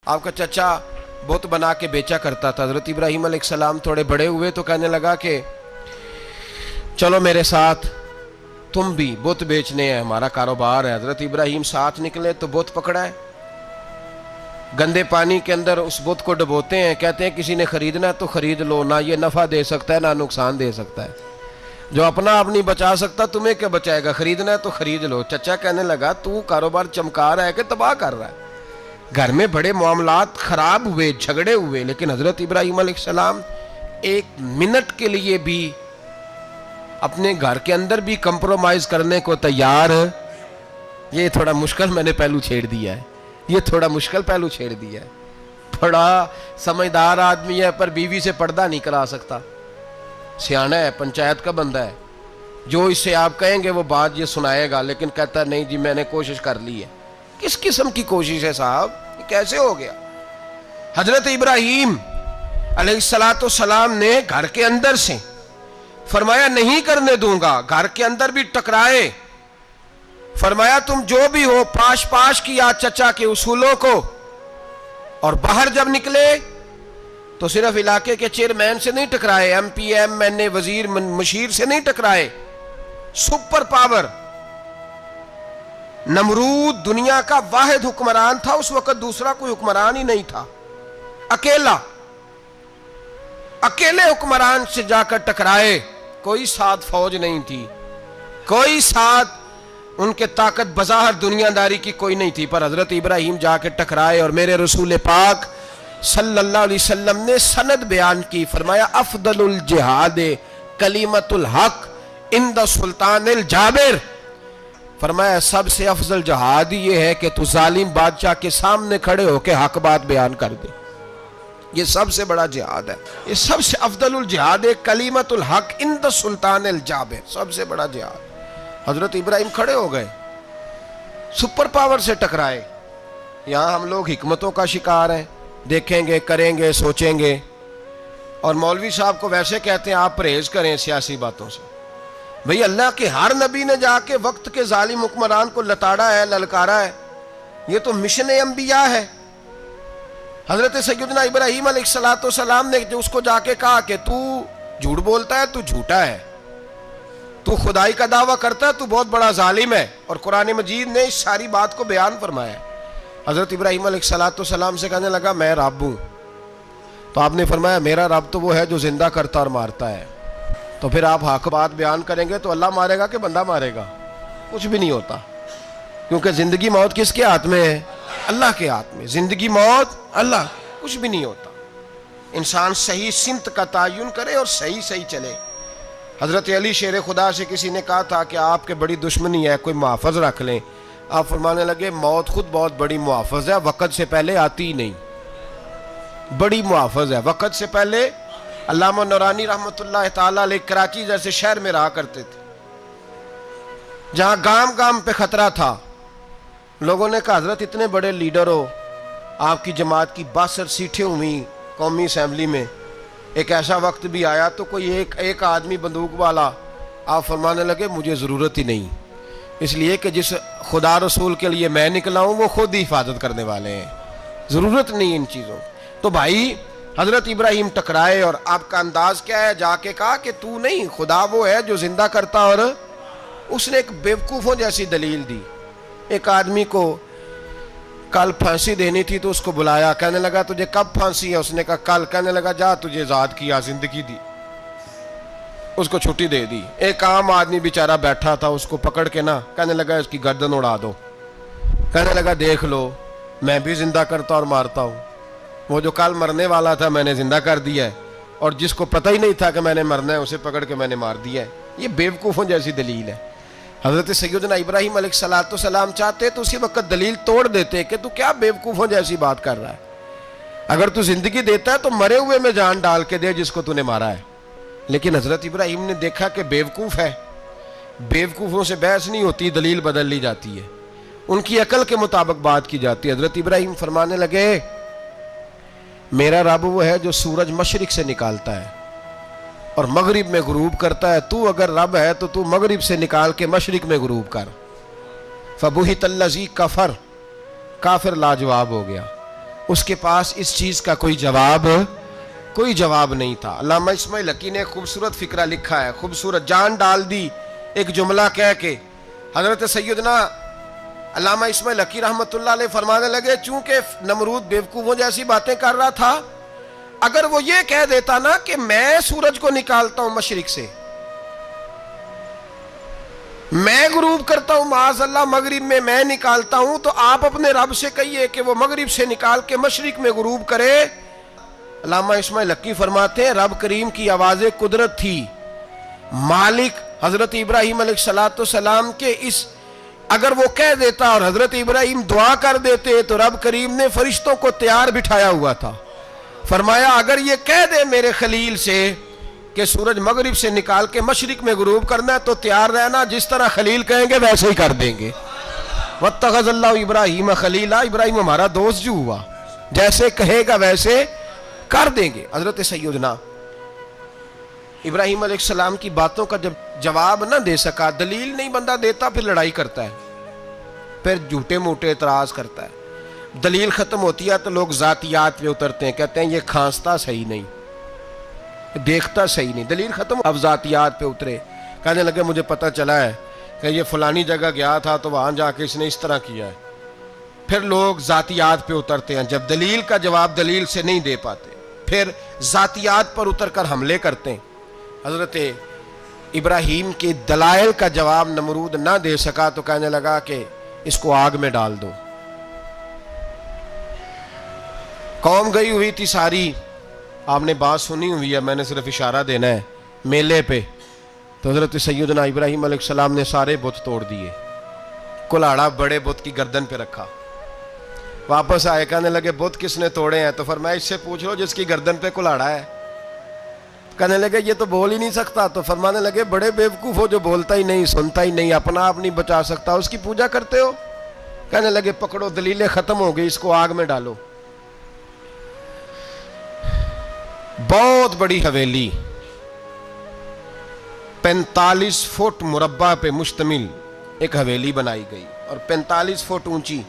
آپ کا چچا بت بنا کے بیچا کرتا تھا. حضرت ابراہیم علیہ السلام تھوڑے بڑے ہوئے تو کہنے لگا کہ چلو میرے ساتھ, تم بھی بت بیچنے ہیں, ہمارا کاروبار ہے. حضرت ابراہیم ساتھ نکلے تو بت پکڑا ہے, گندے پانی کے اندر اس بت کو ڈبوتے ہیں, کہتے ہیں کسی نے خریدنا ہے تو خرید لو, نہ یہ نفع دے سکتا ہے نہ نقصان دے سکتا ہے, جو اپنا آپ نہیں بچا سکتا تمہیں کیا بچائے گا, خریدنا ہے تو خرید لو. چچا کہنے لگا تو کاروبار چمکا رہا ہے کہ تباہ کر رہا ہے. گھر میں بڑے معاملات خراب ہوئے, جھگڑے ہوئے, لیکن حضرت ابراہیم علیہ السلام ایک منٹ کے لیے بھی اپنے گھر کے اندر بھی کمپرومائز کرنے کو تیار. یہ تھوڑا مشکل میں نے پہلو چھیڑ دیا ہے, یہ تھوڑا مشکل پہلو چھیڑ دیا ہے. بڑا سمجھدار آدمی ہے پر بیوی سے پردہ نہیں کرا سکتا, سیانا ہے, پنچایت کا بندہ ہے, جو اس سے آپ کہیں گے وہ بات یہ سنائے گا, لیکن کہتا ہے نہیں جی میں نے کوشش کر لی ہے. کس قسم کی کوشش ہے صاحب, یہ کیسے ہو گیا؟ حضرت ابراہیم علیہ السلام نے گھر کے اندر سے فرمایا نہیں کرنے دوں گا, گھر کے اندر بھی ٹکرائے, فرمایا تم جو بھی ہو پاش پاش کیا چچا کے اصولوں کو, اور باہر جب نکلے تو صرف علاقے کے چیئرمین سے نہیں ٹکرائے, ایم پی ایم این اے وزیر مشیر سے نہیں ٹکرائے, سپر پاور نمرود دنیا کا واحد حکمران تھا اس وقت, دوسرا کوئی حکمران ہی نہیں تھا, اکیلے حکمران سے جا کر ٹکرائے, کوئی ساتھ فوج نہیں تھی, کوئی ساتھ ان کے طاقت بظاہر دنیا داری کی کوئی نہیں تھی, پر حضرت ابراہیم جا کے ٹکرائے. اور میرے رسول پاک صلی اللہ علیہ وسلم نے سند بیان کی, فرمایا افضل الجہاد کلمۃ الحق عند سلطان الجابر, فرمایا سب سے افضل جہاد یہ ہے کہ تو ظالم بادشاہ کے سامنے کھڑے ہو کے حق بات بیان کر دے, یہ سب سے بڑا جہاد ہے, یہ سب سے افضل الجہاد کلمۃ الحق عند سلطان الجابر, سب سے بڑا جہاد. حضرت ابراہیم کھڑے ہو گئے, سپر پاور سے ٹکرائے. یہاں ہم لوگ حکمتوں کا شکار ہیں, دیکھیں گے, کریں گے, سوچیں گے, اور مولوی صاحب کو ویسے کہتے ہیں آپ پرہیز کریں سیاسی باتوں سے. بھئی اللہ کے ہر نبی نے جا کے وقت کے ظالم حکمران کو لتاڑا ہے, للکارا ہے, یہ تو مشن انبیاء ہے. حضرت سیدنا ابراہیم علیہ السلام نے جو اس کو جا کے کہا کہ تو جھوٹ بولتا ہے, تو جھوٹا ہے, تو خدائی کا دعویٰ کرتا ہے, تو بہت بڑا ظالم ہے. اور قرآن مجید نے اس ساری بات کو بیان فرمایا. حضرت ابراہیم علیہ السلام سے کہنے لگا میں رب ہوں, تو آپ نے فرمایا میرا رب تو وہ ہے جو زندہ کرتا اور مارتا ہے. تو پھر آپ حق بات بیان کریں گے تو اللہ مارے گا کہ بندہ مارے گا؟ کچھ بھی نہیں ہوتا, کیونکہ زندگی موت کس کے ہاتھ میں ہے؟ اللہ کے ہاتھ میں. زندگی موت اللہ, کچھ بھی نہیں ہوتا. انسان صحیح سمت کا تعین کرے اور صحیح چلے. حضرت علی شیر خدا سے کسی نے کہا تھا کہ آپ کے بڑی دشمنی ہے, کوئی محافظ رکھ لیں. آپ فرمانے لگے موت خود بہت بڑی محافظ ہے, وقت سے پہلے آتی ہی نہیں, بڑی محافظ ہے وقت سے پہلے. علامہ نورانی رحمت اللہ تعالیٰ علیہ کراچی جیسے شہر میں رہا کرتے تھے, جہاں گام گام پہ خطرہ تھا. لوگوں نے کہا حضرت اتنے بڑے لیڈر ہو, آپ کی جماعت کی 62 سیٹیں ہوئیں قومی اسمبلی میں, ایک ایسا وقت بھی آیا تو کوئی ایک آدمی بندوق والا. آپ فرمانے لگے مجھے ضرورت ہی نہیں, اس لیے کہ جس خدا رسول کے لیے میں نکلا ہوں وہ خود ہی حفاظت کرنے والے ہیں, ضرورت نہیں ان چیزوں. تو بھائی حضرت ابراہیم ٹکرائے, اور آپ کا انداز کیا ہے؟ جا کے کہا کہ تو نہیں, خدا وہ ہے جو زندہ کرتا. اور اس نے ایک بیوقوفوں جیسی دلیل دی. ایک آدمی کو کل پھانسی دینی تھی تو اس کو بلایا, کہنے لگا تجھے کب پھانسی ہے؟ اس نے کہا کل. کہنے لگا جا تجھے آزاد کیا, زندگی دی, اس کو چھٹی دے دی. ایک عام آدمی بیچارہ بیٹھا تھا, اس کو پکڑ کے نا کہنے لگا اس کی گردن اڑا دو. کہنے لگا دیکھ لو میں بھی زندہ کرتا اور مارتا ہوں, وہ جو کل مرنے والا تھا میں نے زندہ کر دیا ہے, اور جس کو پتہ ہی نہیں تھا کہ میں نے مرنا ہے اسے پکڑ کے میں نے مار دیا ہے. یہ بیوقوفوں جیسی دلیل ہے. حضرت سیدنا ابراہیم علیہ السلام چاہتے تو اسی وقت دلیل توڑ دیتے کہ تو کیا بیوقوفوں جیسی بات کر رہا ہے, اگر تو زندگی دیتا ہے تو مرے ہوئے میں جان ڈال کے دے جس کو تو نے مارا ہے. لیکن حضرت ابراہیم نے دیکھا کہ بیوقوف ہے, بیوقوفوں سے بحث نہیں ہوتی, دلیل بدل لی جاتی ہے, ان کی عقل کے مطابق بات کی جاتی ہے. حضرت ابراہیم فرمانے لگے میرا رب وہ ہے جو سورج مشرق سے نکالتا ہے اور مغرب میں غروب کرتا ہے, تو اگر رب ہے تو مغرب سے نکال کے مشرق میں غروب کر. فبہت الذی کفر, کافر لاجواب ہو گیا. اس کے پاس اس چیز کا کوئی جواب نہیں تھا۔ علامہ اسماعیل حقی نے خوبصورت فقرہ لکھا ہے، خوبصورت، جان ڈال دی ایک جملہ کہہ کے۔ حضرت سیدنا علامہ اسماعیل حقی رحمت اللہ علیہ فرمانے لگے، چونکہ نمرود بیوقوفوں جیسی باتیں کر رہا تھا، اگر وہ یہ کہہ دیتا نا کہ میں سورج کو نکالتا ہوں مشرق سے، میں غروب کرتا ہوں معاذ اللہ مغرب میں نکالتا ہوں، تو آپ اپنے رب سے کہیے کہ وہ مغرب سے نکال کے مشرق میں غروب کرے۔ علامہ اسماعیل حقی فرماتے ہیں رب کریم کی آواز قدرت تھی، مالک حضرت ابراہیم علیہ السلام کے اس اگر وہ کہہ دیتا اور حضرت ابراہیم دعا کر دیتے تو رب کریم نے فرشتوں کو تیار بٹھایا ہوا تھا۔ فرمایا اگر یہ کہہ دے میرے خلیل سے کہ سورج مغرب سے نکال کے مشرق میں غروب کرنا ہے تو تیار رہنا، جس طرح خلیل کہیں گے ویسے ہی کر دیں گے۔ وَاتَّخَذَ اللَّهُ ابراہیم خلیلا، ابراہیم ہمارا دوست جو ہوا، جیسے کہے گا ویسے کر دیں گے۔ حضرت سیدنا ابراہیم علیہ السلام کی باتوں کا جب جواب نہ دے سکا، دلیل نہیں بندہ دیتا، پھر لڑائی کرتا ہے، پھر جھوٹے موٹے اعتراض کرتا ہے۔ دلیل ختم ہوتی ہے تو لوگ ذاتیات پہ اترتے ہیں، کہتے ہیں یہ کھانستا صحیح نہیں، دیکھتا صحیح نہیں، دلیل ختم۔ اب ذاتیات پہ اترے، کہنے لگے مجھے پتہ چلا ہے کہ یہ فلانی جگہ گیا تھا تو وہاں جا کے اس نے اس طرح کیا ہے۔ پھر لوگ ذاتیات پہ اترتے ہیں، جب دلیل کا جواب دلیل سے نہیں دے پاتے پھر ذاتیات پر اتر کر حملے کرتے ہیں۔ حضرت ابراہیم کے دلائل کا جواب نمرود نہ دے سکا تو کہنے لگا کہ اس کو آگ میں ڈال دو۔ قوم گئی ہوئی تھی ساری، آپ نے بات سنی ہوئی ہے، میں نے صرف اشارہ دینا ہے، میلے پہ تو حضرت سیدنا ابراہیم علیہ السلام نے سارے بت توڑ دیے، کلاڑا بڑے بت کی گردن پہ رکھا، واپس آئے، کہنے لگے بت کس نے توڑے ہیں؟ تو فرمایا اس سے پوچھ لو جس کی گردن پہ کلاڑا ہے۔ کہنے لگے یہ تو بول ہی نہیں سکتا، تو فرمانے لگے بڑے بیوقوف ہو جو بولتا ہی نہیں، سنتا ہی نہیں، اپنا آپ نہیں بچا سکتا، اس کی پوجا کرتے ہو؟ کہنے لگے پکڑو، دلیلیں ختم ہو گئی، اس کو آگ میں ڈالو۔ بہت بڑی حویلی 45 فٹ مربع پہ مشتمل ایک حویلی بنائی گئی اور 45 فٹ اونچی۔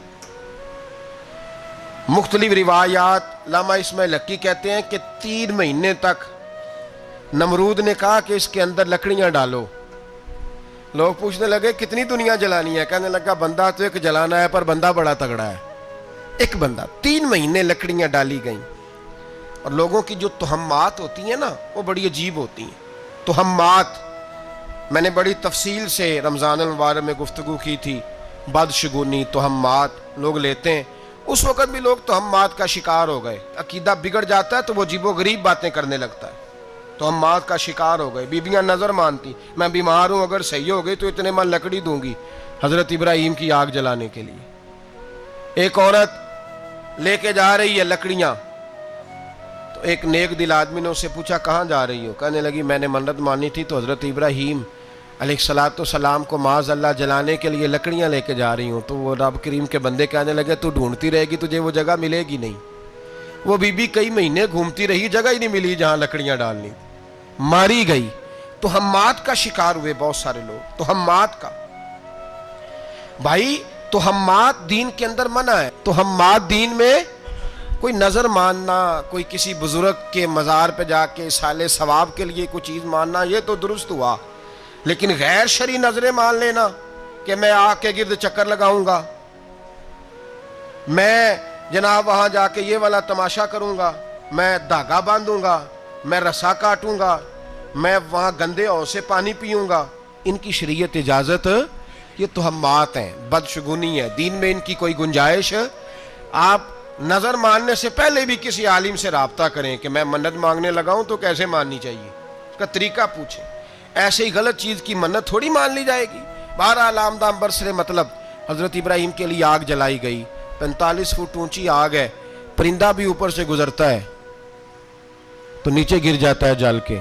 مختلف روایات، علامہ اسماعیل حقی کہتے ہیں کہ 3 مہینے تک نمرود نے کہا کہ اس کے اندر لکڑیاں ڈالو۔ لوگ پوچھنے لگے کتنی دنیا جلانی ہے؟ کہنے لگا بندہ تو ایک جلانا ہے، پر بندہ بڑا تگڑا ہے، ایک بندہ۔ 3 مہینے لکڑیاں ڈالی گئیں، اور لوگوں کی جو تہمات ہوتی ہیں نا وہ بڑی عجیب ہوتی ہیں۔ تہمات میں نے بڑی تفصیل سے رمضان المبارک میں گفتگو کی تھی، بدشگونی، تہمات لوگ لیتے ہیں۔ اس وقت بھی لوگ تہمات کا شکار ہو گئے، عقیدہ بگڑ جاتا ہے تو وہ عجیب و غریب باتیں کرنے لگتا ہے، تہمات کا شکار ہو گئے۔ بیبیاں نظر مانتی، میں بیمار ہوں، اگر صحیح ہو گئی تو اتنے من لکڑی دوں گی حضرت ابراہیم کی آگ جلانے کے لیے۔ ایک عورت لے کے جا رہی ہے لکڑیاں، تو ایک نیک دل آدمی نے اس سے پوچھا کہاں جا رہی ہو؟ کہنے لگی میں نے منت مانی تھی تو حضرت ابراہیم علیہ السلام کو معاذ اللہ جلانے کے لیے لکڑیاں لے کے جا رہی ہوں۔ تو وہ رب کریم کے بندے کہنے لگے تو ڈھونڈتی رہے گی، تجھے وہ جگہ ملے گی نہیں۔ وہ بی بی کئی مہینے گھومتی رہی، جگہ ہی نہیں ملی جہاں لکڑیاں ڈالنی، ماری گئی۔ تہمات کا شکار ہوئے بہت سارے لوگ، تہمات کا۔ بھائی تہمات دین کے اندر منع ہے، تہمات دین میں کوئی نظر ماننا، کوئی کسی بزرگ کے مزار پہ جا کے سالے ثواب کے لیے کوئی چیز ماننا، یہ تو درست ہوا، لیکن غیر شرعی نظریں مان لینا کہ میں آگ کے گرد چکر لگاؤں گا، میں جناب وہاں جا کے یہ والا تماشا کروں گا، میں دھاگا باندھوں گا، میں رسا کاٹوں گا، میں وہاں گندے ہو سے پانی پیوں گا، ان کی شریعت اجازت، یہ تہمات ہیں، بدشگونی ہے، دین میں ان کی کوئی گنجائش۔ آپ نظر ماننے سے پہلے بھی کسی عالم سے رابطہ کریں کہ میں منت مانگنے لگاؤں تو کیسے ماننی چاہیے، اس کا طریقہ پوچھیں۔ ایسے ہی غلط چیز کی منت تھوڑی مان لی جائے گی۔ بہرحال آمدام برسر مطلب حضرت ابراہیم کے لیے آگ جلائی گئی، 45 فٹ اونچی آگ ہے، پرندہ بھی اوپر سے گزرتا ہے تو نیچے گر جاتا ہے جل کے۔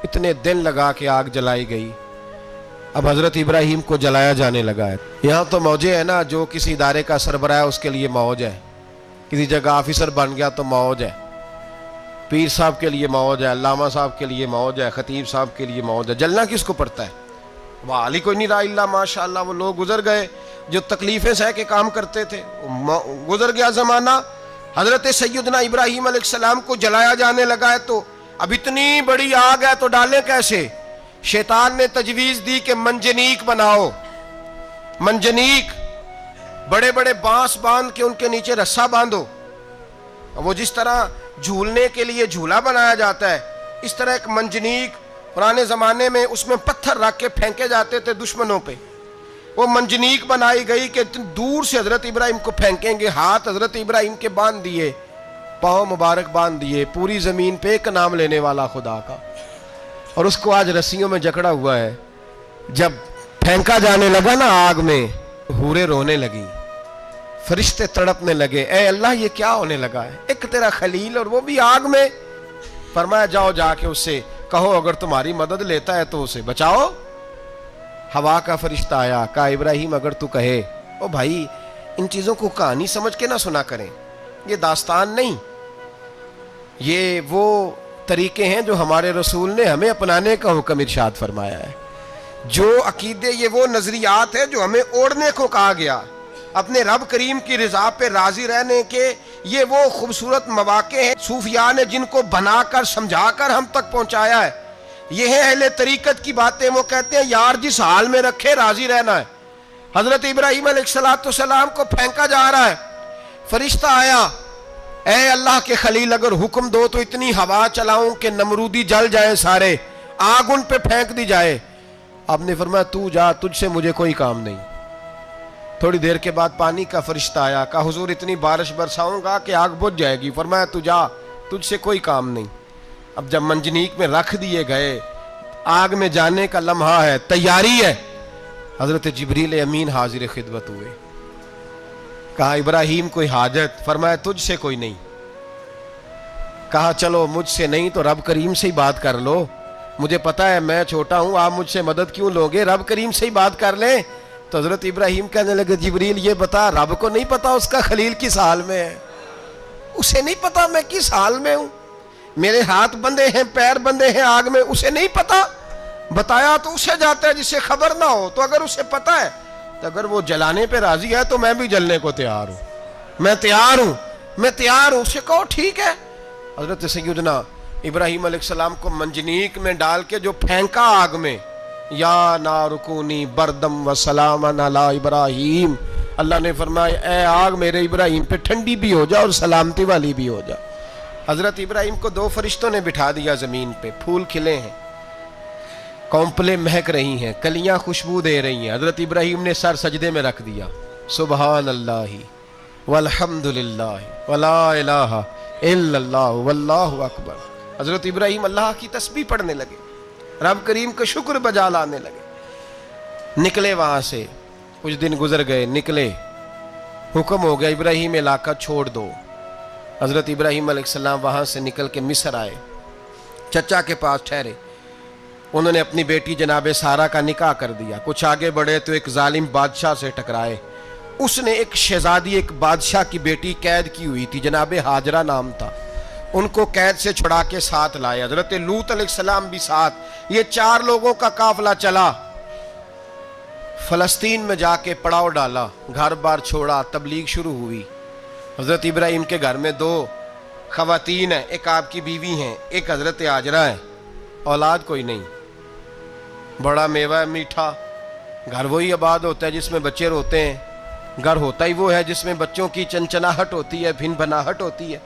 اتنے دن لگا کے آگ جلائی گئی۔ اب حضرت ابراہیم کو جلایا جانے لگا ہے۔ یہاں تو موجیں ہے نا، جو کسی ادارے کا سربراہ ہے اس کے لیے موج ہے، کسی جگہ آفیسر بن گیا تو موج ہے، پیر صاحب کے لیے موج ہے، علامہ صاحب کے لیے موج ہے، خطیب صاحب کے لیے موج ہے۔ جلنا کس کو پڑتا ہے؟ وہاں علی کوئی نہیں رہا اللہ ماشاءاللہ، وہ لوگ گزر گئے جو تکلیفیں سہ کے کام کرتے تھے، گزر گیا زمانہ۔ حضرت سیدنا ابراہیم علیہ السلام کو جلایا جانے لگا ہے تو اب اتنی بڑی آگ ہے تو ڈالیں کیسے؟ شیطان نے تجویز دی کہ منجنیق بناؤ، منجنیق، بڑے بڑے بانس باندھ کے ان کے نیچے رسا باندھو، وہ جس طرح جھولنے کے لیے جھولا بنایا جاتا ہے اس طرح ایک منجنیق پرانے زمانے میں اس میں پتھر رکھ کے پھینکے جاتے تھے دشمنوں پہ، وہ منجنیق بنائی گئی کہ دور سے حضرت ابراہیم کو پھینکیں گے، ہاتھ حضرت ابراہیم کے باندھ دیے، پاؤں مبارک باندھ دیے، پوری زمین پہ ایک نام لینے والا خدا کا، اور اس کو آج رسیوں میں جکڑا ہوا ہے۔ جب پھینکا جانے لگا نا آگ میں، حوریں رونے لگی، فرشتے تڑپنے لگے، اے اللہ یہ کیا ہونے لگا ہے؟ ایک تیرا خلیل اور وہ بھی آگ میں۔ فرمایا جاؤ جا کے اس سے کہو اگر تمہاری مدد لیتا ہے تو اسے بچاؤ۔ ہوا کا فرشتہ آیا، کہا ابراہیم اگر تو کہے۔ او بھائی ان چیزوں کو کہانی سمجھ کے نہ سنا کریں، یہ داستان نہیں، یہ وہ طریقے ہیں جو ہمارے رسول نے ہمیں اپنانے کا حکم ارشاد فرمایا ہے، جو عقیدے، یہ وہ نظریات ہے جو ہمیں اوڑھنے کو کہا گیا، اپنے رب کریم کی رضا پہ راضی رہنے کے یہ وہ خوبصورت مواقع ہیں صوفیاء نے جن کو بنا کر سمجھا کر ہم تک پہنچایا ہے۔ یہ ہے اہل طریقت کی باتیں، وہ کہتے ہیں یار جس حال میں رکھے راضی رہنا ہے۔ حضرت ابراہیم علیہ السلام کو پھینکا جا رہا ہے، فرشتہ آیا، اے اللہ کے خلیل اگر حکم دو تو اتنی ہوا چلاؤں کہ نمرودی جل جائیں سارے، آگ ان پہ پھینک دی جائے۔ آپ نے فرمایا تو جا، تجھ سے مجھے کوئی کام نہیں۔ تھوڑی دیر کے بعد پانی کا فرشتہ آیا، کہا حضور اتنی بارش برساؤں گا کہ آگ بجھ جائے گی۔ فرمایا تو جا، تجھ سے کوئی کام نہیں۔ اب جب منجنیق میں رکھ دیے گئے، آگ میں جانے کا لمحہ ہے، تیاری ہے، حضرت جبریل امین حاضر خدمت ہوئے، کہا ابراہیم کوئی حاجت؟ فرمایا تجھ سے کوئی نہیں۔ کہا چلو مجھ سے نہیں تو رب کریم سے ہی بات کر لو، مجھے پتا ہے میں چھوٹا ہوں، آپ مجھ سے مدد کیوں لوگے، رب کریم سے ہی بات کر لیں۔ تو حضرت ابراہیم کہنے لگے جبریل یہ بتا رب کو نہیں پتا اس کا خلیل کس حال میں ہے؟ اسے نہیں پتا میں کس حال میں ہوں، میرے ہاتھ بندھے ہیں، پیر بندھے ہیں آگ میں، اسے نہیں پتا؟ بتایا تو اسے جاتا ہے جس سے خبر نہ ہو، تو اگر اسے پتا ہے تو اگر وہ جلانے پہ راضی ہے تو میں بھی جلنے کو تیار ہوں، میں تیار ہوں، میں تیار ہوں۔ اسے کہو ٹھیک ہے۔ حضرت سیدنا ابراہیم علیہ السلام کو منجنیق میں ڈال کے جو پھینکا آگ میں، یا نار کونی بردم و سلاما علی ابراہیم، اللہ نے فرمایا اے آگ میرے ابراہیم پہ ٹھنڈی بھی ہو جا اور سلامتی والی بھی ہو جا۔ حضرت ابراہیم کو دو فرشتوں نے بٹھا دیا زمین پہ، پھول کھلے ہیں، کونپلیں مہک رہی ہیں، کلیاں خوشبو دے رہی ہیں۔ حضرت ابراہیم نے سر سجدے میں رکھ دیا، سبحان اللہ والحمد للہ ولا الہ الا اللہ واللہ اکبر۔ حضرت ابراہیم اللہ کی تسبیح پڑھنے لگے، رب کریم کا شکر بجا لانے لگے۔ نکلے وہاں سے، کچھ دن گزر گئے، نکلے، حکم ہو گیا ابراہیم علاقہ چھوڑ دو۔ حضرت ابراہیم علیہ السلام وہاں سے نکل کے مصر آئے، چچا کے پاس ٹھہرے، انہوں نے اپنی بیٹی جناب سارہ کا نکاح کر دیا۔ کچھ آگے بڑھے تو ایک ظالم بادشاہ سے ٹکرائے، اس نے ایک شہزادی، ایک بادشاہ کی بیٹی قید کی ہوئی تھی، جناب ہاجرہ نام تھا، ان کو قید سے چھڑا کے ساتھ لائے۔ حضرت لوط علیہ السلام بھی ساتھ، یہ 4 لوگوں کا قافلہ چلا، فلسطین میں جا کے پڑاؤ ڈالا، گھر بار چھوڑا، تبلیغ شروع ہوئی۔ حضرت ابراہیم کے گھر میں 2 خواتین ہیں، ایک آپ کی بیوی ہیں، ایک حضرت ہاجرہ ہے، اولاد کوئی نہیں، بڑا میوہ میٹھا، گھر وہی آباد ہوتا ہے جس میں بچے روتے ہیں، گھر ہوتا ہی وہ ہے جس میں بچوں کی چنچناہٹ ہوتی ہے، بھن بھناہٹ ہوتی ہے۔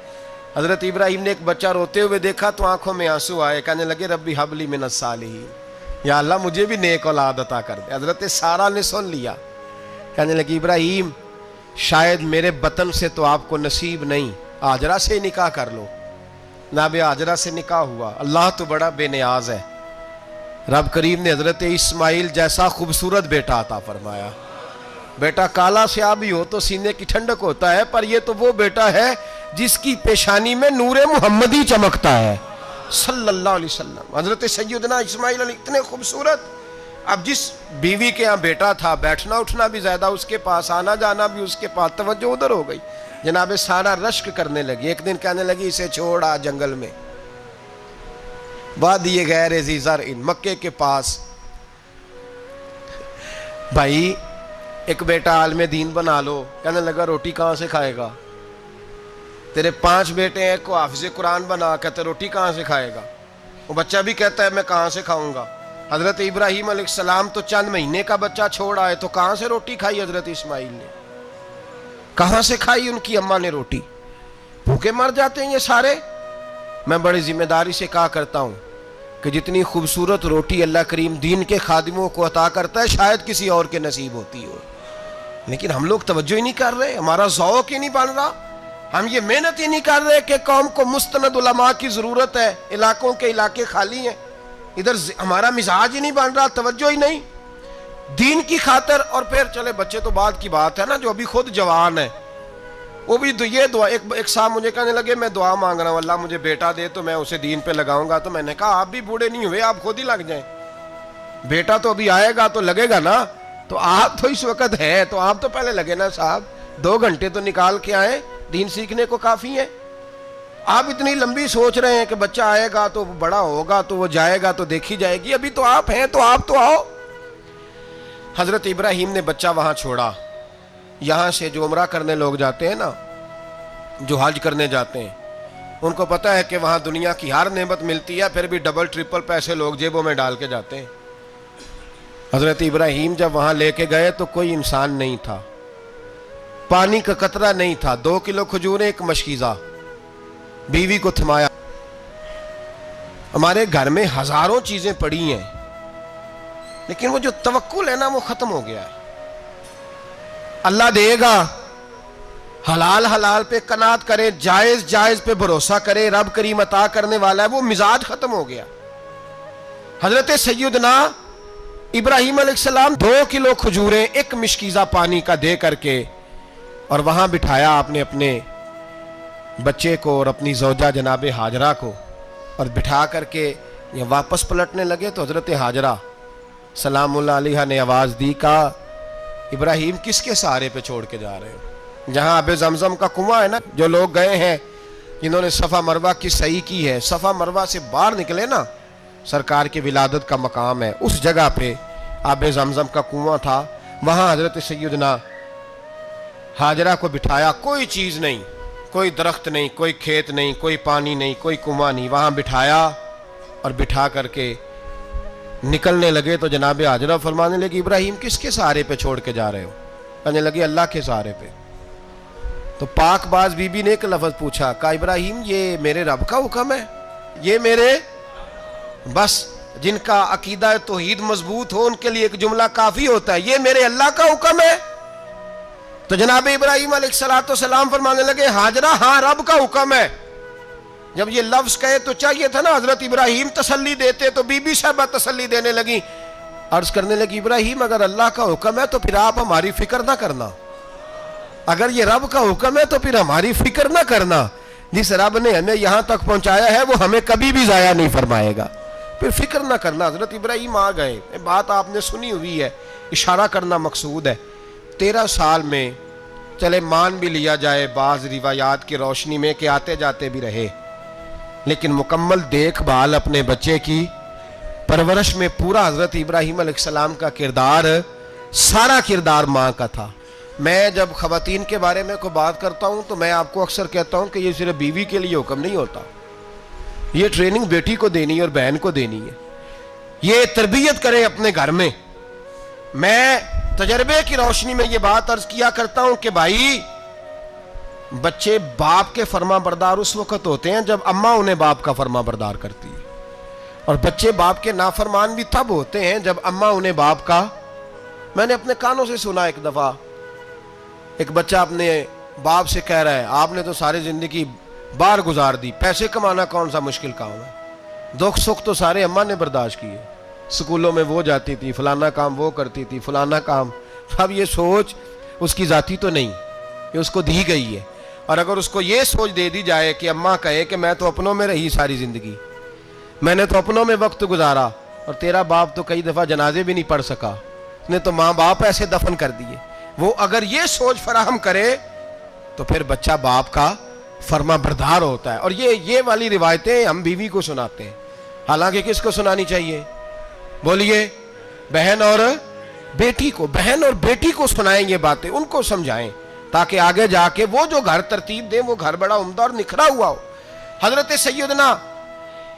حضرت ابراہیم نے ایک بچہ روتے ہوئے دیکھا تو آنکھوں میں آنسو آئے، کہنے لگے ربی حب لی من الصالحین، یا اللہ مجھے بھی نیک اولاد عطا کر دے۔ حضرت سارہ نے سن لیا، کہنے لگی ابراہیم شاید میرے بطن سے تو آپ کو نصیب نہیں، ہاجرہ سے نکاح کر لو۔ جناب ہاجرہ سے نکاح ہوا، اللہ تو بڑا بے نیاز ہے، رب کریم نے حضرت اسماعیل جیسا خوبصورت بیٹا عطا فرمایا۔ بیٹا کالا سیاہ بھی ہو تو سینے کی ٹھنڈک ہوتا ہے، پر یہ تو وہ بیٹا ہے جس کی پیشانی میں نور محمدی چمکتا ہے صلی اللہ علیہ وسلم۔ حضرت سیدنا اسماعیل علیہ اتنے خوبصورت، اب جس بیوی کے ہاں بیٹا تھا، بیٹھنا اٹھنا بھی زیادہ اس کے پاس، آنا جانا بھی اس کے پاس، توجہ ادھر ہو گئی۔ جناب سارہ رشک کرنے لگی، ایک دن کہنے لگی اسے چھوڑا جنگل میں، وادی غیر ذی زرع، مکے کے پاس۔ بھائی ایک بیٹا عالم دین بنا لو، کہنے لگا روٹی کہاں سے کھائے گا؟ تیرے 5 بیٹے ہیں, کو حافظ قرآن بنا, کہتے روٹی کہاں سے کھائے گا؟ وہ بچہ بھی کہتا ہے میں کہاں سے کھاؤں گا. حضرت ابراہیم علیہ السلام تو چند مہینے کا بچہ چھوڑ آئے, تو کہاں سے روٹی کھائی حضرت اسماعیل نے؟ کہاں سے کھائی ان کی اماں نے روٹی؟ بھوکے مر جاتے ہیں یہ سارے. میں بڑی ذمہ داری سے کہا کرتا ہوں کہ جتنی خوبصورت روٹی اللہ کریم دین کے خادموں کو عطا کرتا ہے شاید کسی اور کے نصیب ہوتی ہو, لیکن ہم لوگ توجہ ہی نہیں کر رہے, ہمارا ذوق ہی نہیں بن رہا, ہم یہ محنت ہی نہیں کر رہے کہ قوم کو مستند علماء کی ضرورت ہے, علاقوں کے علاقے خالی ہیں, ادھر ہمارا مزاج ہی نہیں بن رہا, توجہ ہی نہیں دین کی خاطر. اور پھر چلے بچے تو بعد کی بات ہے نا, جو ابھی خود جوان ہے وہ بھی یہ دعا, ایک صاحب مجھے کہنے لگے میں دعا مانگ رہا ہوں اللہ مجھے بیٹا دے تو میں اسے دین پہ لگاؤں گا. تو میں نے کہا آپ بھی بوڑھے نہیں ہوئے, آپ خود ہی لگ جائیں, بیٹا تو ابھی آئے گا تو لگے گا نا. تو آپ تو اس وقت ہے تو آپ تو پہلے لگے نا صاحب, 2 گھنٹے تو نکال کے آئیں, دین سیکھنے کو کافی ہے. آپ اتنی لمبی سوچ رہے ہیں کہ بچہ آئے گا تو بڑا ہوگا تو وہ جائے گا تو دیکھی جائے گی, ابھی تو آپ ہیں تو آپ تو آؤ. حضرت ابراہیم نے بچہ وہاں چھوڑا. یہاں سے جو عمرہ کرنے لوگ جاتے ہیں نا, جو حج کرنے جاتے ہیں, ان کو پتہ ہے کہ وہاں دنیا کی ہر نعمت ملتی ہے, پھر بھی ڈبل ٹرپل پیسے لوگ جیبوں میں ڈال کے جاتے ہیں. حضرت ابراہیم جب وہاں لے کے گئے تو کوئی انسان نہیں تھا, پانی کا قطرہ نہیں تھا, 2 کلو کھجوریں, ایک مشکیزہ, بیوی کو تھمایا. ہمارے گھر میں ہزاروں چیزیں پڑی ہیں لیکن وہ جو توکل ہے نا وہ ختم ہو گیا ہے. اللہ دے گا, حلال حلال پہ قناعت کرے, جائز جائز پہ بھروسہ کرے, رب کریم عطا کرنے والا ہے, وہ مزاج ختم ہو گیا. حضرت سیدنا ابراہیم علیہ السلام 2 کلو کھجوریں, ایک مشکیزہ پانی کا دے کر کے, اور وہاں بٹھایا آپ نے اپنے بچے کو اور اپنی زوجہ جناب ہاجرہ کو, اور بٹھا کر کے یہ واپس پلٹنے لگے تو حضرت ہاجرہ سلام اللہ علیہ نے آواز دی, کہا ابراہیم کس کے سہارے پہ چھوڑ کے جا رہے ہو؟ جہاں آب زمزم کا کنواں ہے نا, جو لوگ گئے ہیں جنہوں نے صفا مروہ کی صحیح کی ہے, صفا مروہ سے باہر نکلے نا, سرکار کی ولادت کا مقام ہے, اس جگہ پہ آب زمزم کا کنواں تھا, وہاں حضرت سیدنا ہاجرہ کو بٹھایا. کوئی چیز نہیں, کوئی درخت نہیں, کوئی کھیت نہیں, کوئی پانی نہیں, کوئی کنواں نہیں, وہاں بٹھایا اور بٹھا کر کے نکلنے لگے تو جناب ہاجرہ فرمانے لگی ابراہیم کس کے سہارے پہ چھوڑ کے جا رہے ہو؟ کہنے لگی اللہ کے سہارے پہ. تو پاک باز بی بی نے ایک لفظ پوچھا, کہا ابراہیم یہ میرے رب کا حکم ہے, یہ میرے, بس جن کا عقیدہ توحید مضبوط ہو ان کے لیے ایک جملہ کافی ہوتا ہے, یہ میرے اللہ کا حکم ہے. تو جناب ابراہیم علیہ السلام فرمانے لگے ہاجرہ ہاں رب کا حکم ہے. جب یہ لفظ کہے تو چاہیے تھا نا حضرت ابراہیم تسلی دیتے, تو بی بی صاحبہ تسلی دینے لگی, عرض کرنے لگی ابراہیم اگر اللہ کا حکم ہے تو پھر آپ ہماری فکر نہ کرنا, اگر یہ رب کا حکم ہے تو پھر ہماری فکر نہ کرنا, جس رب نے ہمیں یہاں تک پہنچایا ہے وہ ہمیں کبھی بھی ضائع نہیں فرمائے گا, پھر فکر نہ کرنا. حضرت ابراہیم آ گئے, بات آپ نے سنی ہوئی ہے, اشارہ کرنا مقصود ہے. 13 سال میں چلے مان بھی لیا جائے بعض روایات کی روشنی میں کہ آتے جاتے بھی رہے, لیکن مکمل دیکھ بھال اپنے بچے کی پرورش میں پورا حضرت ابراہیم علیہ السلام کا کردار, سارا کردار ماں کا تھا. میں جب خواتین کے بارے میں کوئی بات کرتا ہوں تو میں آپ کو اکثر کہتا ہوں کہ یہ صرف بیوی کے لیے حکم نہیں ہوتا, یہ ٹریننگ بیٹی کو دینی ہے اور بہن کو دینی ہے, یہ تربیت کریں اپنے گھر میں. میں تجربے کی روشنی میں یہ بات عرض کیا کرتا ہوں کہ بھائی بچے باپ کے فرما بردار اس وقت ہوتے ہیں جب اماں انہیں باپ کا فرما بردار کرتی ہے, اور بچے باپ کے نافرمان بھی تب ہوتے ہیں جب اماں انہیں باپ کا. میں نے اپنے کانوں سے سنا ایک دفعہ ایک بچہ اپنے باپ سے کہہ رہا ہے آپ نے تو ساری زندگی باہر گزار دی, پیسے کمانا کون سا مشکل کام ہے, دکھ سکھ تو سارے اماں نے برداشت کیے, سکولوں میں وہ جاتی تھی, فلانا کام وہ کرتی تھی, فلانا کام. اب یہ سوچ اس کی ذاتی تو نہیں, یہ اس کو دی گئی ہے. اور اگر اس کو یہ سوچ دے دی جائے کہ اماں کہے کہ میں تو اپنوں میں رہی ساری زندگی, میں نے تو اپنوں میں وقت گزارا, اور تیرا باپ تو کئی دفعہ جنازے بھی نہیں پڑھ سکا, اس نے تو ماں باپ ایسے دفن کر دیے, وہ اگر یہ سوچ فراہم کرے تو پھر بچہ باپ کا فرما بردار ہوتا ہے. اور یہ والی روایتیں ہم بیوی کو سناتے ہیں, حالانکہ کس کو سنانی چاہیے بولیے؟ بہن اور بیٹی کو. بہن اور بیٹی کو سنائیں یہ باتیں, ان کو سمجھائیں تاکہ آگے جا کے وہ جو گھر ترتیب دیں وہ گھر بڑا عمدہ اور نکھرا ہوا ہو۔ حضرت سیدنا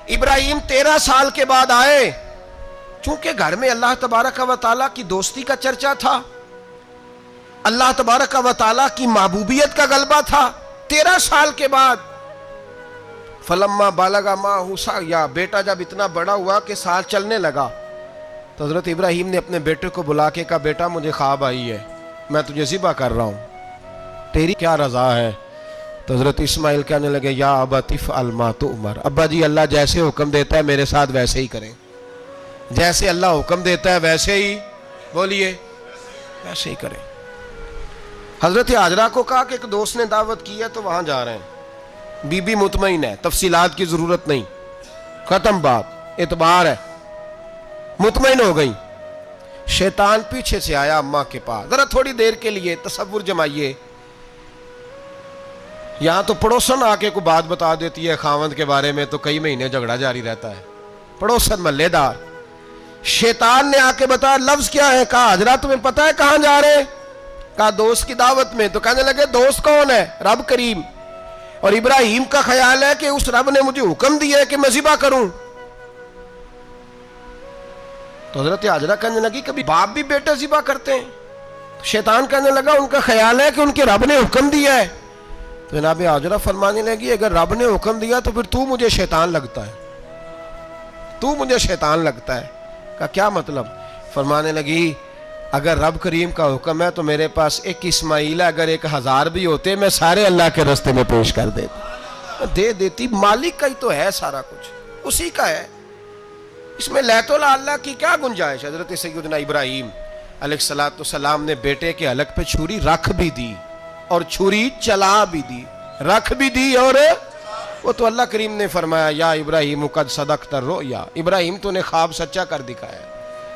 ابراہیم 13 سال کے بعد آئے، چونکہ گھر میں اللہ تبارک و تعالیٰ کی دوستی کا چرچا تھا، اللہ تبارک و تعالیٰ کی محبوبیت کا غلبہ تھا۔ 13 سال کے بعد فلما بالغ معہ سعیا، بیٹا جب اتنا بڑا ہوا کہ سال چلنے لگا، تو حضرت ابراہیم نے اپنے بیٹے کو بلا کے کہا بیٹا مجھے خواب آئی ہے، میں تجھے ذبح کر رہا ہوں، تیری کیا رضا ہے؟ تو حضرت اسماعیل کہنے لگے یا ابت افعل ما تؤمر، ابا جی اللہ جیسے حکم دیتا ہے میرے ساتھ ویسے ہی کریں، جیسے اللہ حکم دیتا ہے ویسے ہی، بولیے ویسے ہی کریں۔ حضرت حاجرہ کو کہا کہ ایک دوست نے دعوت کی ہے تو وہاں جا رہے ہیں، بی بی مطمئن ہے، تفصیلات کی ضرورت نہیں، ختم بات، اعتبار ہے، مطمئن ہو گئی۔ شیطان پیچھے سے آیا اماں کے پاس، ذرا تھوڑی دیر کے لیے تصور جمائیے، یہاں تو پڑوسن آ کے کوئی بات بتا دیتی ہے خاوند کے بارے میں تو کئی مہینے جھگڑا جاری رہتا ہے، پڑوسن محلے دار۔ شیطان نے آ کے بتایا لفظ کیا ہے؟ کہا حاجرہ تمہیں پتہ ہے کہاں جا رہے ہیں؟ کہا دوست کی دعوت میں۔ تو کہنے لگے دوست کون ہے؟ رب کریم، اور ابراہیم کا خیال ہے کہ اس رب نے مجھے حکم دیا ہے کہ میں ذبح کروں۔ تو حضرت حاجرہ کہنے لگی کبھی باپ بھی بیٹا ذبح کرتے ہیں؟ شیطان کہنے لگا ان کا خیال ہے کہ ان کے رب نے حکم دیا ہے۔ تو جناب حاجرہ فرمانے لگی اگر رب نے حکم دیا تو پھر تو مجھے شیطان لگتا ہے، تو مجھے شیطان لگتا ہے۔ کہا کیا مطلب؟ فرمانے لگی اگر رب کریم کا حکم ہے تو میرے پاس ایک اسماعیل ہے، اگر 1000 بھی ہوتے میں سارے اللہ کے راستے میں پیش کر دیتا، دے دیتی، مالک کا ہی تو ہے سارا کچھ، اسی کا ہے، اس میں لیت اللہ کی کیا گنجائش؟ حضرت سیدنا ابراہیم علیہ السلام نے بیٹے کے حلق پہ چھری رکھ بھی دی اور چھری چلا بھی دی، رکھ بھی دی، اور وہ تو اللہ کریم نے فرمایا یا ابراہیم قد صدقت الرؤیا، ابراہیم تو نے خواب سچا کر دکھایا،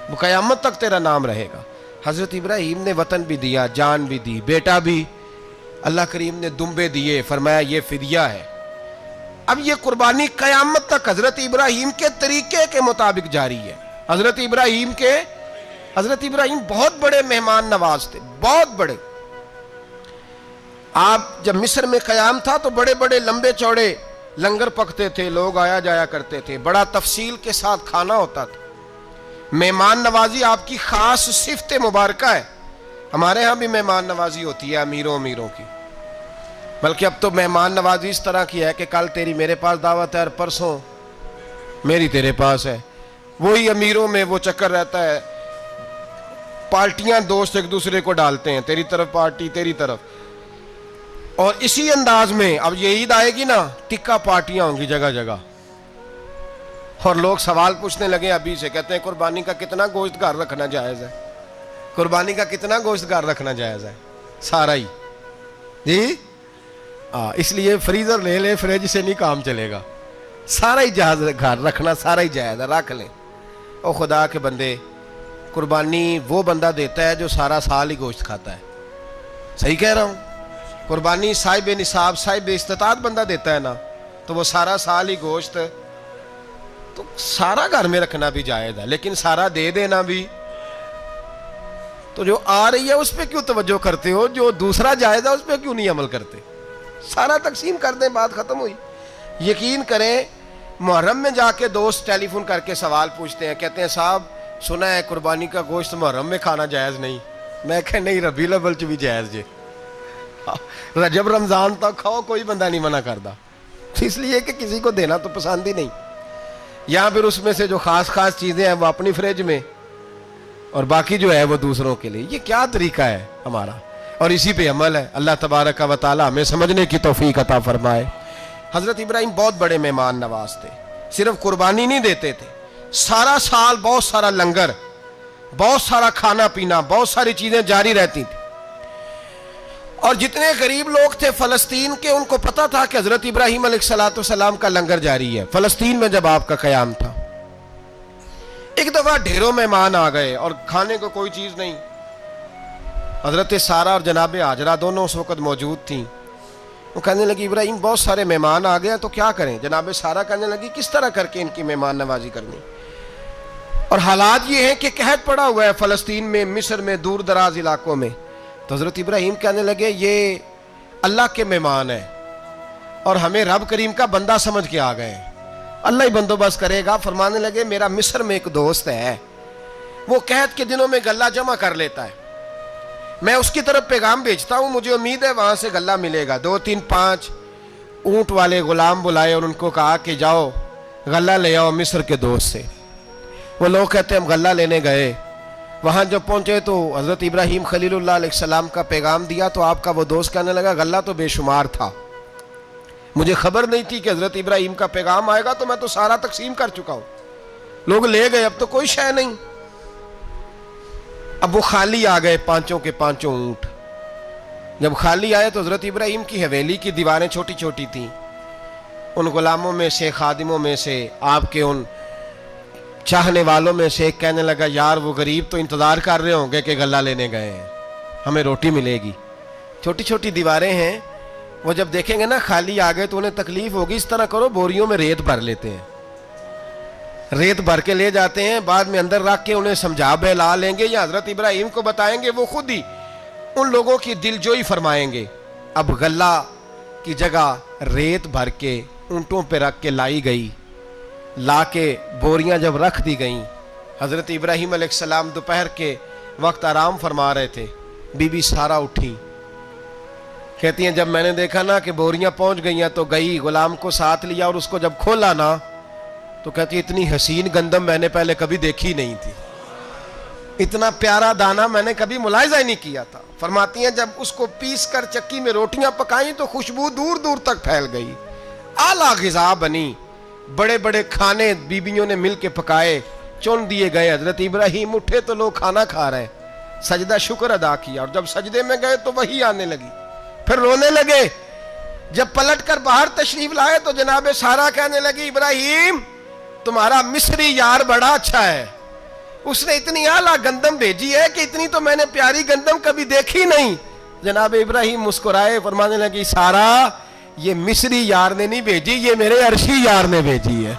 وہ قیامت تک تیرا نام رہے گا۔ حضرت ابراہیم نے وطن بھی دیا، جان بھی دی، بیٹا بھی، اللہ کریم نے دمبے دیے، فرمایا یہ فدیہ ہے۔ اب یہ قربانی قیامت تک حضرت ابراہیم کے طریقے کے مطابق جاری ہے۔ حضرت ابراہیم بہت بڑے مہمان نواز تھے، بہت بڑے۔ آپ جب مصر میں قیام تھا تو بڑے بڑے لمبے چوڑے لنگر پکتے تھے، لوگ آیا جایا کرتے تھے، بڑا تفصیل کے ساتھ کھانا ہوتا تھا۔ مہمان نوازی آپ کی خاص صفت مبارکہ ہے، ہمارے ہاں بھی مہمان نوازی ہوتی ہے امیروں کی، بلکہ اب تو مہمان نوازی اس طرح کی ہے کہ کل تیری میرے پاس دعوت ہے اور پرسوں میری تیرے پاس ہے، وہی امیروں میں وہ چکر رہتا ہے، پارٹیاں دوست ایک دوسرے کو ڈالتے ہیں، تیری طرف پارٹی تیری طرف، اور اسی انداز میں اب یہ عید آئے گی نا ٹکا پارٹیاں ہوں گی جگہ جگہ، اور لوگ سوال پوچھنے لگے ابھی سے، کہتے ہیں قربانی کا کتنا گوشت گھر رکھنا جائز ہے؟ قربانی کا کتنا گوشت گھر رکھنا جائز ہے؟ سارا ہی جی، اس لیے فریزر لے لے، فریج سے نہیں کام چلے گا، سارا ہی جہاز گھر رکھنا سارا ہی جائز ہے، رکھ لیں۔ او خدا کے بندے، قربانی وہ بندہ دیتا ہے جو سارا سال ہی گوشت کھاتا ہے، صحیح کہہ رہا ہوں؟ قربانی صاحب نصاب صاحب استطاعت بندہ دیتا ہے نا، تو وہ سارا سال ہی گوشت، تو سارا گھر میں رکھنا بھی جائز ہے، لیکن سارا دے دینا بھی، تو جو آ رہی ہے اس پہ کیوں توجہ کرتے ہو؟ جو دوسرا جائز ہے اس پہ کیوں نہیں عمل کرتے؟ سارا تقسیم کر دیں، بات ختم ہوئی۔ یقین کریں محرم میں جا کے دوست ٹیلی فون کر کے سوال پوچھتے ہیں، کہتے ہیں صاحب سنا ہے قربانی کا گوشت محرم میں کھانا جائز نہیں، میں کہ نہیں ربیع الاول چ بھی جائز جے، رجب رمضان تک کھاؤ، کوئی بندہ نہیں منع کرتا، اس لیے کہ کسی کو دینا تو پسند ہی نہیں، یا پھر اس میں سے جو خاص چیزیں ہیں وہ اپنی فریج میں اور باقی جو ہے وہ دوسروں کے لیے۔ یہ کیا طریقہ ہے ہمارا؟ اور اسی پہ عمل ہے۔ اللہ تبارک و تعالی ہمیں سمجھنے کی توفیق عطا فرمائے۔ حضرت ابراہیم بہت بڑے مہمان نواز تھے، صرف قربانی نہیں دیتے تھے، سارا سال بہت سارا لنگر، بہت سارا کھانا پینا، بہت ساری چیزیں جاری رہتی تھی، اور جتنے غریب لوگ تھے فلسطین کے ان کو پتا تھا کہ حضرت ابراہیم علیہ السلام کا لنگر جاری ہے۔ فلسطین میں جب آپ کا قیام تھا، ایک دفعہ ڈھیروں مہمان آ گئے اور کھانے کو کوئی چیز نہیں، حضرت سارہ اور جناب حاجرہ دونوں اس وقت موجود تھیں، وہ کہنے لگی ابراہیم بہت سارے مہمان آ گئے تو کیا کریں؟ جناب سارہ کہنے لگی کس طرح کر کے ان کی مہمان نوازی کرنی؟ اور حالات یہ ہیں کہ قحط پڑا ہوا ہے فلسطین میں، مصر میں، دور دراز علاقوں میں، تو حضرت ابراہیم کہنے لگے یہ اللہ کے مہمان ہیں اور ہمیں رب کریم کا بندہ سمجھ کے آ گئے، اللہ ہی بندوبست کرے گا۔ فرمانے لگے میرا مصر میں ایک دوست ہے، وہ قحط کے دنوں میں غلہ جمع کر لیتا ہے، میں اس کی طرف پیغام بھیجتا ہوں، مجھے امید ہے وہاں سے غلہ ملے گا۔ 2 3 5 اونٹ والے غلام بلائے اور ان کو کہا کہ جاؤ غلہ لے آؤ مصر کے دوست سے۔ وہ لوگ کہتے ہیں ہم غلہ لینے گئے، وہاں جب پہنچے تو حضرت ابراہیم خلیل اللہ علیہ السلام کا پیغام دیا تو آپ کا وہ دوست کہنے لگا غلہ تو بے شمار تھا، مجھے خبر نہیں تھی کہ حضرت ابراہیم کا پیغام آئے گا، تو میں تو سارا تقسیم کر چکا ہوں، لوگ لے گئے، اب تو کوئی شے نہیں۔ اب وہ خالی آ گئے 5 کے 5 اونٹ۔ جب خالی آئے تو حضرت ابراہیم کی حویلی کی دیواریں چھوٹی چھوٹی تھیں، ان غلاموں میں سے، خادموں میں سے، آپ کے ان چاہنے والوں میں سے ایک کہنے لگا یار وہ غریب تو انتظار کر رہے ہوں گے کہ غلہ لینے گئے ہیں، ہمیں روٹی ملے گی۔ چھوٹی چھوٹی دیواریں ہیں، وہ جب دیکھیں گے نا خالی آ گئے تو انہیں تکلیف ہوگی، اس طرح کرو بوریوں میں ریت بھر لیتے ہیں، ریت بھر کے لے جاتے ہیں، بعد میں اندر رکھ کے انہیں سمجھا بہلا لیں گے یا حضرت ابراہیم کو بتائیں گے، وہ خود ہی ان لوگوں کی دل جوئی فرمائیں گے۔ اب غلہ کی جگہ ریت بھر کے اونٹوں پہ رکھ کے لائی گئی، لا کے بوریاں جب رکھ دی گئیں، حضرت ابراہیم علیہ السلام دوپہر کے وقت آرام فرما رہے تھے، بی بی سارا اٹھی، کہتی ہیں جب میں نے دیکھا نا کہ بوریاں پہنچ گئی ہیں تو گئی، غلام کو ساتھ لیا اور اس کو جب کھولا نا تو کہتی ہے اتنی حسین گندم میں نے پہلے کبھی دیکھی نہیں تھی، اتنا پیارا دانہ میں نے کبھی ملاحظہ ہی نہیں کیا تھا۔ فرماتی ہیں جب اس کو پیس کر چکی میں روٹیاں پکائیں تو خوشبو دور دور تک پھیل گئی، اعلیٰ غذا بنی، بڑے بڑے کھانے بیویوں نے مل کے پکائے، چن دیے گئے، حضرت ابراہیم اٹھے تو لوگ کھانا کھا رہے، سجدہ شکر ادا کیا، اور جب سجدے میں گئے تو وحی آنے لگی، پھر رونے لگے۔ جب پلٹ کر باہر تشریف لائے تو جناب سارا کہنے لگی ابراہیم تمہارا مصری یار بڑا اچھا ہے، اس نے اتنی اعلیٰ گندم بھیجی ہے کہ اتنی تو میں نے پیاری گندم کبھی دیکھی نہیں۔ جناب ابراہیم مسکرائے، فرمانے لگی سارا یہ مصری یار نے نہیں بھیجی، یہ میرے عرشی یار نے بھیجی ہے۔